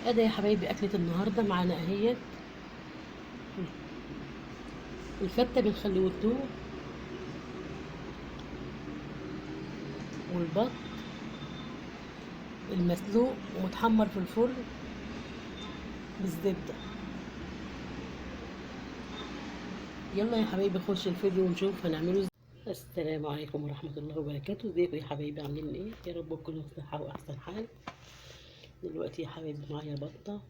ادي يا حبايبي اكلة النهاردة معانا اهيت. الفتة بالخل والثوم والبط المسلوق ومتحمر في الفرن بالزبدة. يلا يا حبايبي نخش الفيديو ونشوف هنعمله ازاي. السلام عليكم ورحمة الله وبركاته. ازيكم يا حبايبي عاملين ايه؟ يا رب تكونوا في صحة واحسن حال. دلوقتي يا حبايبي معايا بطة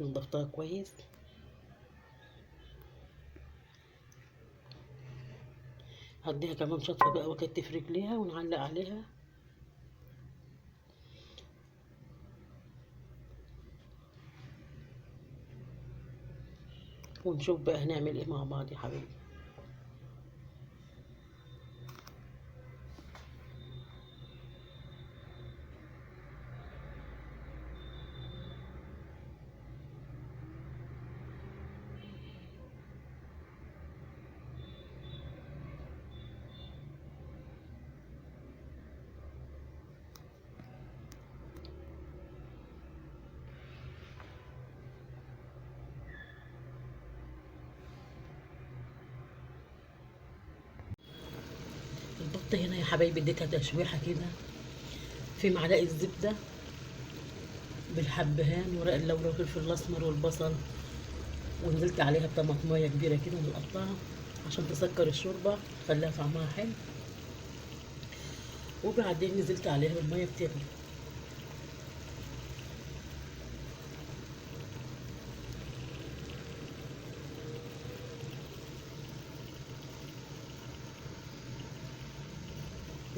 نضفتها كويس. هديها كمان شطفة بقى واكتف رجليها ونعلق عليها. ونشوف بقى هنعمل ايه مع بعض يا حبايبي. البطة هنا يا حبايبي اديتها تشويحة كده في معلقة زبدة بالحبهان ورق اللورا والفلفل الأسمر والبصل، ونزلت عليها بطماطماية كبيرة كده مقطعة عشان تسكر الشوربة تخليها طعمها حلو. وبعدين نزلت عليها بالمية بتغلي.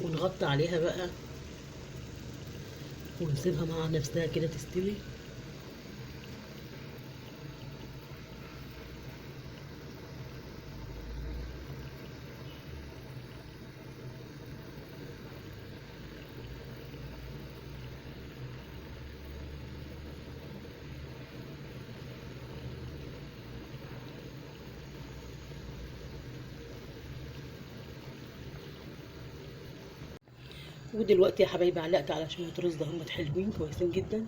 ونغطي عليها بقى ونسيبها مع نفسها كده تستوي. ودلوقتي يا حبايبي علقت على شوية رز ده هم حلوين كويسين جدا.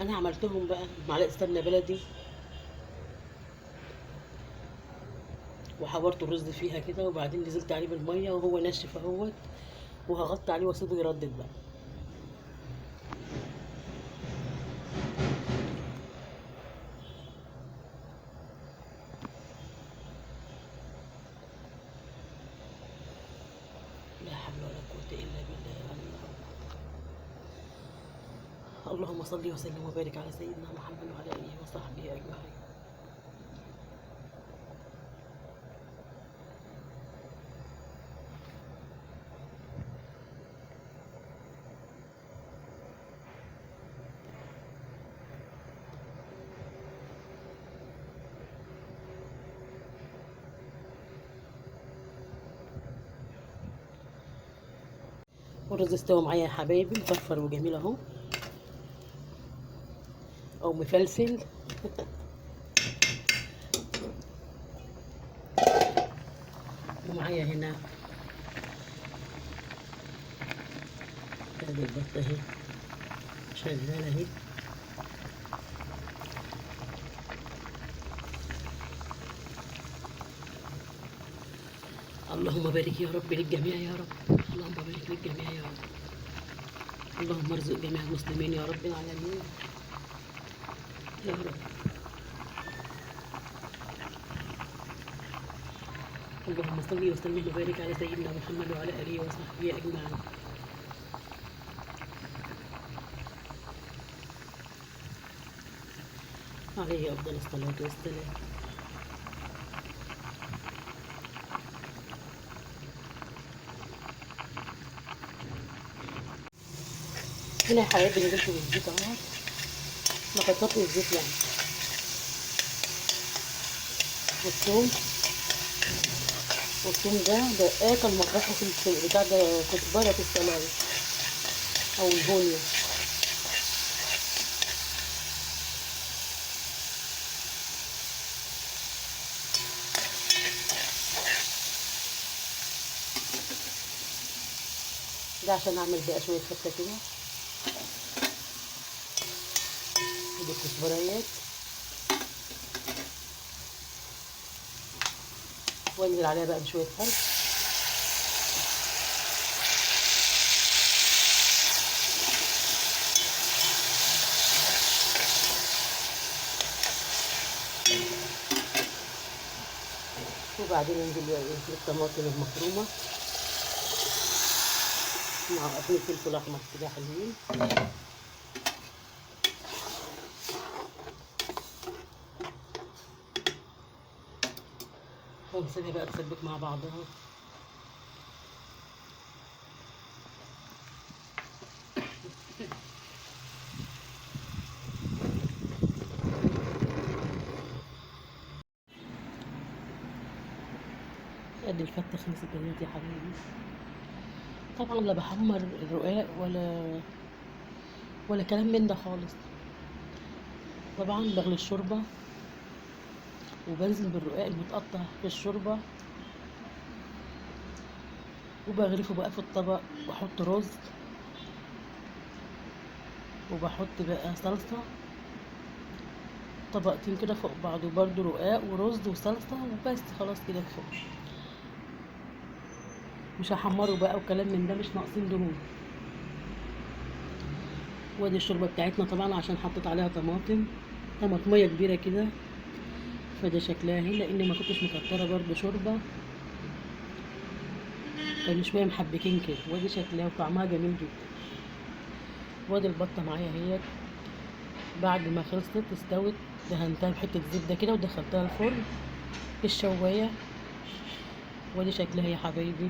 انا عملتهم بقى بمعلقة سمنة بلدي وحورت الرز فيها كده، وبعدين نزلت عليه بالمية وهو ناشف اهوت، وهغطي عليه واسيبه يردد بقى. لا حول ولا قوة الا بالله يا الله. اللهم صل وسلم وبارك على سيدنا محمد وعلى اله وصحبه اجمعين. والرز استوى معايا يا حبايبي، مفرفر وجميل اهو، او مفلفل. ومعايا هنا ادي البطه اهي شغاله اهي. اللهم بارك يا رب للجميع يا رب، اللهم بارك للجميع يا رب، اللهم ارزق جميع المسلمين يا رب العالمين يا رب. اللهم صل وسلم وبارك على سيدنا محمد وعلى اله وصحبه اجمعين. عليه افضل الصلاه والسلام. هنا يا حبايبي نضيف الزيت اهو، ما كترتش الزيت يعني. والثوم، والثوم ده اكل مطرحه في بتاع ده كزبره في السلاية او البونية. ده عشان اعمل بقى شويه فته كده بالكزبريات، وانزل عليها بقى بشويه خل. وبعدين انزل بالطماطم المفرومه مع قرن فلفل احمر كده حلوين. ونسيبها بقى تسبك مع بعضها. ادي الفته خلصت دلوقتي يا حبايبي. طبعا لا بحمر الرقاق ولا كلام من ده خالص. طبعا بغلي الشوربه وبنزل بالرقاق المتقطع في الشوربه، وبغرفه بقى في الطبق، واحط رز، وبحط بقى صلصه طبقتين كده فوق بعض، وبرده رقاق ورز وصلصه وبس. خلاص كده فوق، مش هحمره بقى وكلام من ده، مش ناقصين دهون. وادي الشوربه بتاعتنا طبعا عشان حطيت عليها طماطميه كبيره كده، فده شكلها اهي، لان ما كنتش مكتره برده شوربه، كانوا شويه محبكين كده. وادي شكلها وطعمها جميل جدا. وادي البطه معايا اهيت بعد ما خلصت استوت، دهنتها بحته زبده كده ودخلتها الفرن في الشوايه. وادي شكلها يا حبايبي.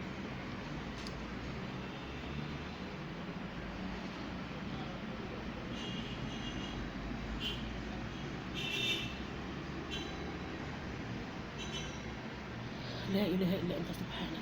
لا اله الا انت سبحانك.